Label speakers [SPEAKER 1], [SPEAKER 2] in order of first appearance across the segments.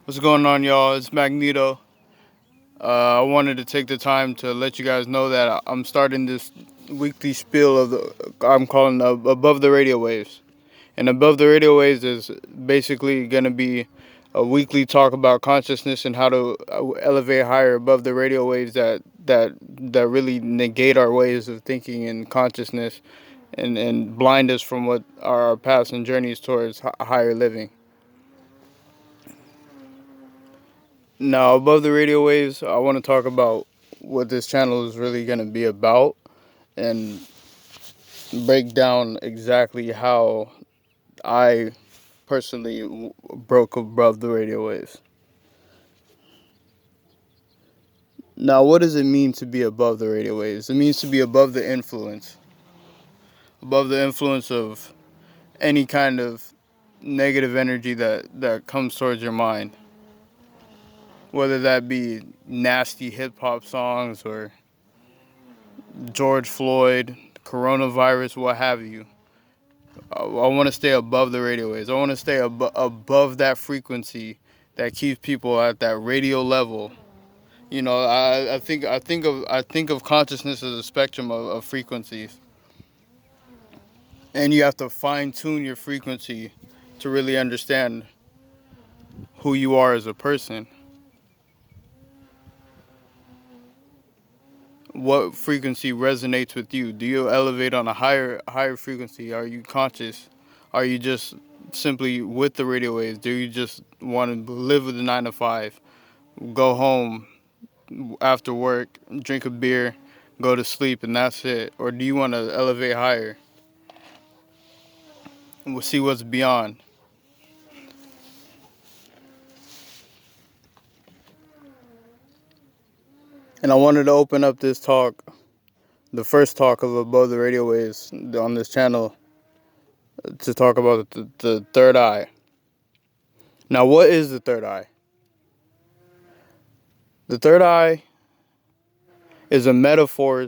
[SPEAKER 1] What's going on, y'all? It's Magneto. I wanted to take the time to let you guys know that I'm starting this weekly spiel of I'm calling Above the Radio Waves. And Above the Radio Waves is basically going to be a weekly talk about consciousness and how to elevate higher above the radio waves that really negate our ways of thinking and consciousness and blind us from what are our paths and journeys towards higher living. Now, above the radio waves, I want to talk about what this channel is really going to be about and break down exactly how I personally broke above the radio waves. Now, what does it mean to be above the radio waves? It means to be above the influence of any kind of negative energy that comes towards your mind, whether that be nasty hip hop songs or George Floyd, coronavirus, what have you. I want to stay above the radio waves. I want to stay above that frequency that keeps people at that radio level. You know, I think of consciousness as a spectrum of frequencies, and you have to fine tune your frequency to really understand who you are as a person. What frequency resonates with you? Do you elevate on a higher frequency? Are you conscious? Are you just simply with the radio waves? Do you just want to live with the 9 to 5, go home after work, drink a beer, go to sleep, and that's it? Or do you want to elevate higher? We'll see what's beyond. And I wanted to open up this talk, the first talk of Above the Radio Waves on this channel, to talk about the third eye. Now, what is the third eye? The third eye is a metaphor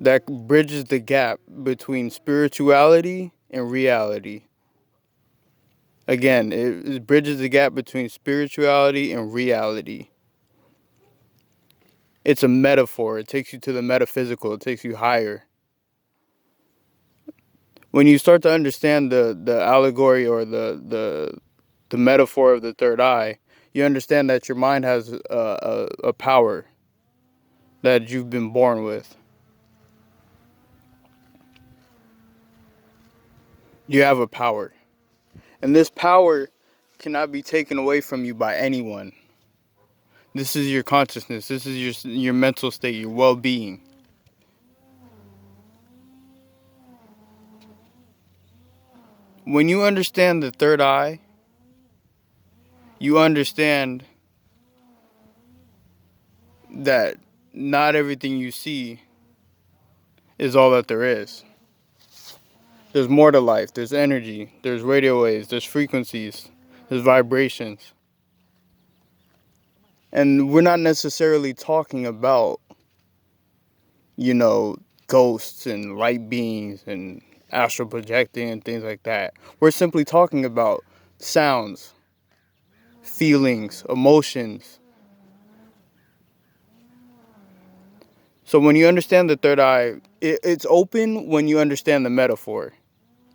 [SPEAKER 1] that bridges the gap between spirituality and reality. Again, it bridges the gap between spirituality and reality. It's a metaphor. It takes you to the metaphysical. It takes you higher. When you start to understand the allegory or the metaphor of the third eye, you understand that your mind has a power that you've been born with. You have a power. And this power cannot be taken away from you by anyone. This is your consciousness. This is your mental state, your well-being. When you understand the third eye, you understand that not everything you see is all that there is. There's more to life. There's energy. There's radio waves. There's frequencies. There's vibrations. And we're not necessarily talking about, ghosts and light beings and astral projecting and things like that. We're simply talking about sounds, feelings, emotions. So when you understand the third eye, it's open when you understand the metaphor.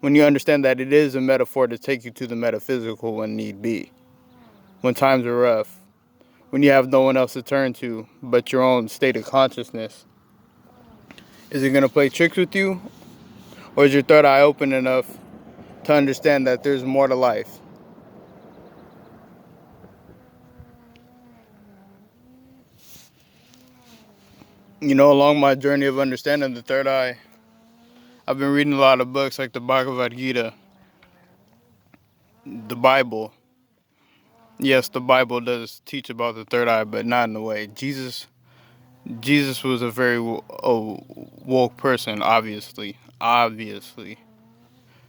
[SPEAKER 1] When you understand that it is a metaphor to take you to the metaphysical when need be. When times are rough. When you have no one else to turn to but your own state of consciousness. Is it going to play tricks with you? Or is your third eye open enough to understand that there's more to life? Along my journey of understanding the third eye, I've been reading a lot of books like the Bhagavad Gita, the Bible. Yes, the Bible does teach about the third eye, but not in the way. Jesus was a very woke person, obviously. Obviously.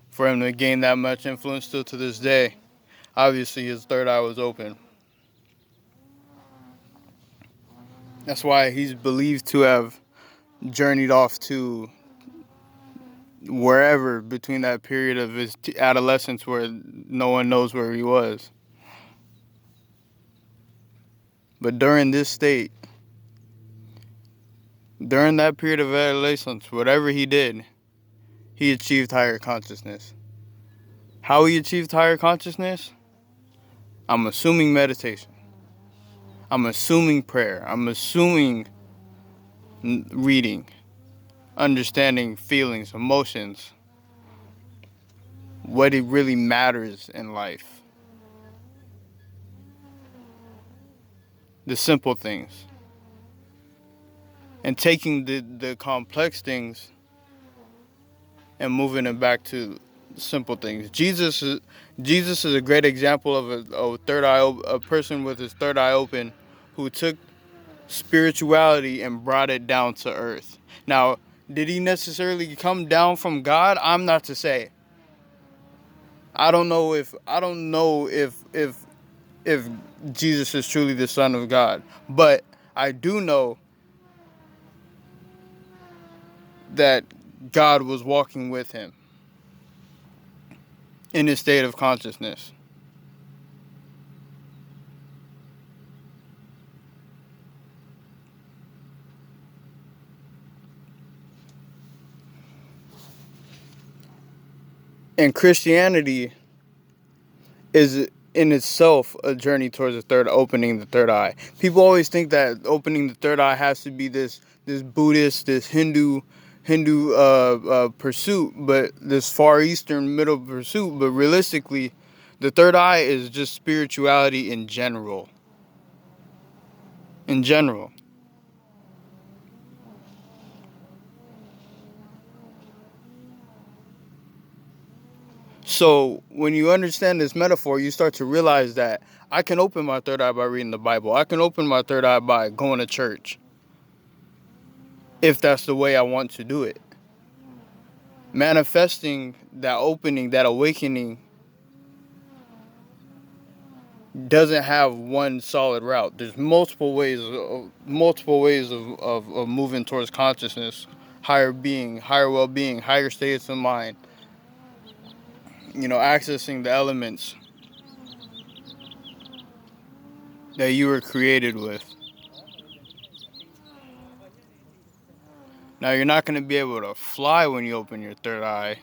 [SPEAKER 1] For him to gain that much influence still to this day, obviously his third eye was open. That's why he's believed to have journeyed off to wherever between that period of his adolescence where no one knows where he was. But during this state, during that period of adolescence, whatever he did, he achieved higher consciousness. How he achieved higher consciousness? I'm assuming meditation. I'm assuming prayer. I'm assuming reading, understanding feelings, emotions, what it really matters in life. The simple things. And taking the complex things and moving it back to simple things. Jesus is a great example of a person with his third eye open, who took spirituality and brought it down to earth. Now, did he necessarily come down from God? I'm not to say. I don't know if Jesus is truly the Son of God, but I do know that God was walking with him in his state of consciousness. And Christianity is in itself a journey towards opening the third eye. People always think that opening the third eye has to be this Buddhist, this Hindu pursuit, but this Far Eastern middle pursuit. But realistically, the third eye is just spirituality in general. In general. So when you understand this metaphor, you start to realize that I can open my third eye by reading the Bible. I can open my third eye by going to church, if that's the way I want to do it. Manifesting that opening, that awakening, doesn't have one solid route. There's multiple ways of moving towards consciousness, higher being, higher well-being, higher states of mind. Accessing the elements that you were created with. Now, you're not going to be able to fly when you open your third eye,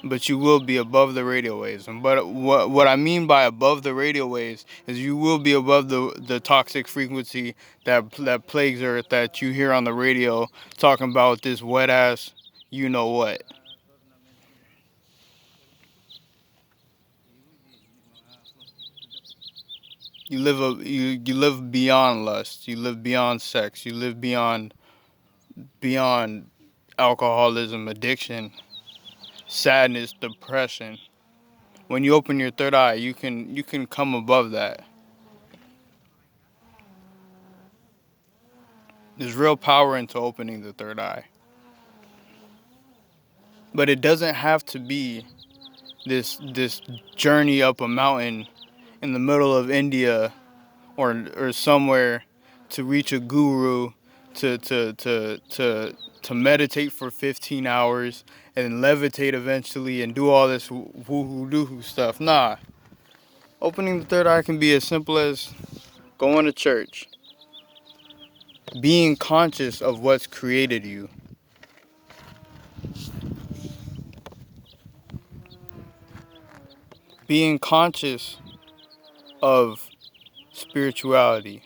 [SPEAKER 1] but you will be above the radio waves. But what I mean by above the radio waves is you will be above the toxic frequency that plagues Earth, that you hear on the radio talking about this wet ass you know what. You live beyond lust. You live beyond sex. You live beyond alcoholism, addiction, sadness, depression. When you open your third eye, you can come above that. There's real power into opening the third eye. But it doesn't have to be this journey up a mountain in the middle of India or somewhere to reach a guru to meditate for 15 hours and levitate eventually and do all this woo-hoo-doo-hoo stuff. Nah. Opening the third eye can be as simple as going to church, being conscious of what's created you. Being conscious of spirituality.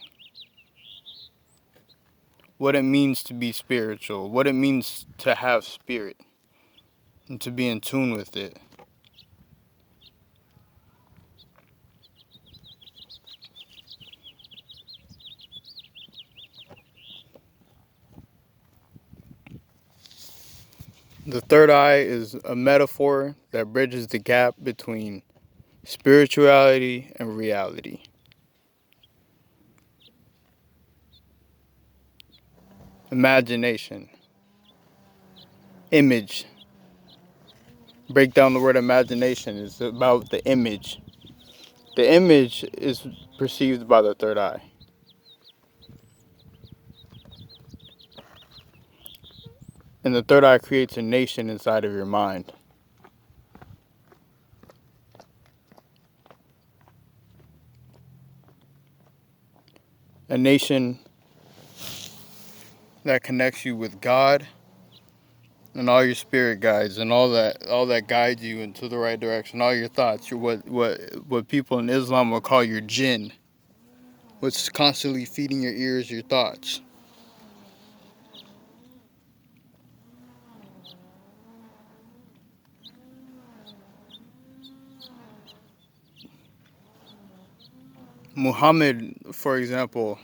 [SPEAKER 1] What it means to be spiritual. What it means to have spirit. And to be in tune with it. The third eye is a metaphor that bridges the gap between spirituality and reality. Imagination. Image. Break down the word imagination. It's about the image. The image is perceived by the third eye. And the third eye creates a nation inside of your mind. a nation that connects you with God and all your spirit guides and all that guides you into the right direction. All your thoughts, what people in Islam will call your jinn, what's constantly feeding your ears, your thoughts. Muhammad, for example,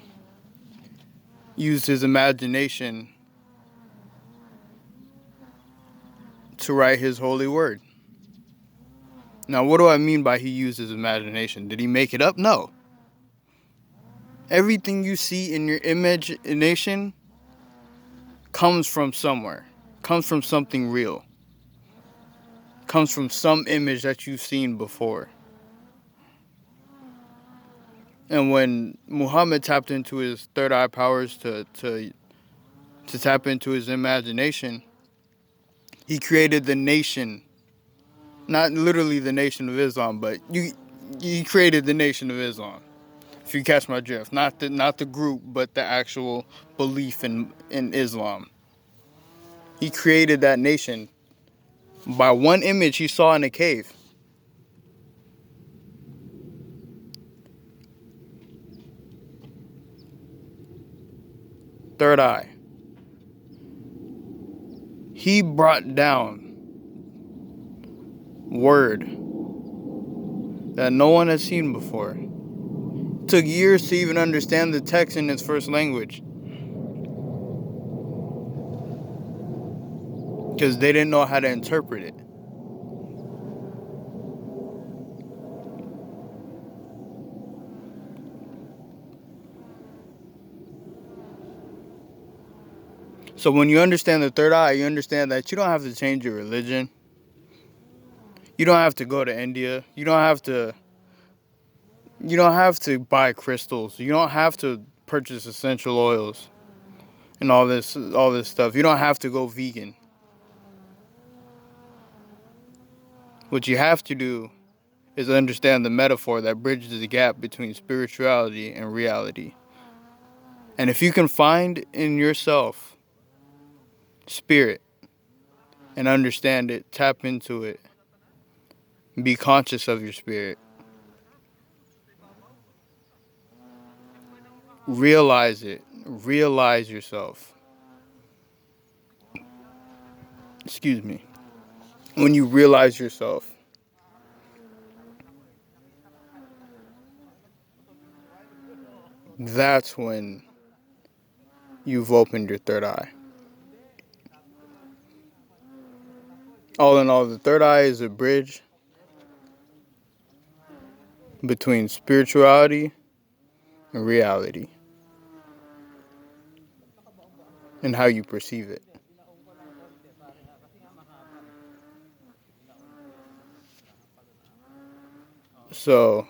[SPEAKER 1] used his imagination to write his holy word. Now, what do I mean by he used his imagination? Did he make it up? No. Everything you see in your imagination comes from somewhere, comes from something real, comes from some image that you've seen before. And when Muhammad tapped into his third eye powers to tap into his imagination, he created the nation, not literally the Nation of Islam, but he created the Nation of Islam. If you catch my drift, not the group, but the actual belief in Islam. He created that nation by one image he saw in a cave. Third eye. He brought down word that no one had seen before. It took years to even understand the text in its first language, because they didn't know how to interpret it. So when you understand the third eye, you understand that you don't have to change your religion. You don't have to go to India. You don't have to buy crystals. You don't have to purchase essential oils and all this stuff. You don't have to go vegan. What you have to do is understand the metaphor that bridges the gap between spirituality and reality. And if you can find in yourself spirit and understand it, tap into it, be conscious of your spirit, realize it, realize yourself. Excuse me. When you realize yourself, that's when you've opened your third eye. All in all, the third eye is a bridge between spirituality and reality and how you perceive it. So,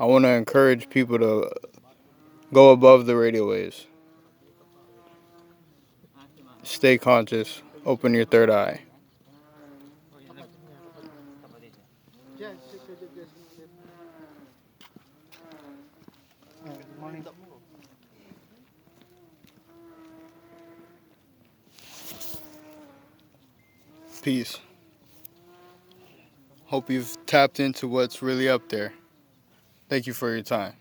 [SPEAKER 1] I want to encourage people to go above the radio waves. Stay conscious. Open your third eye. Peace. Hope you've tapped into what's really up there. Thank you for your time.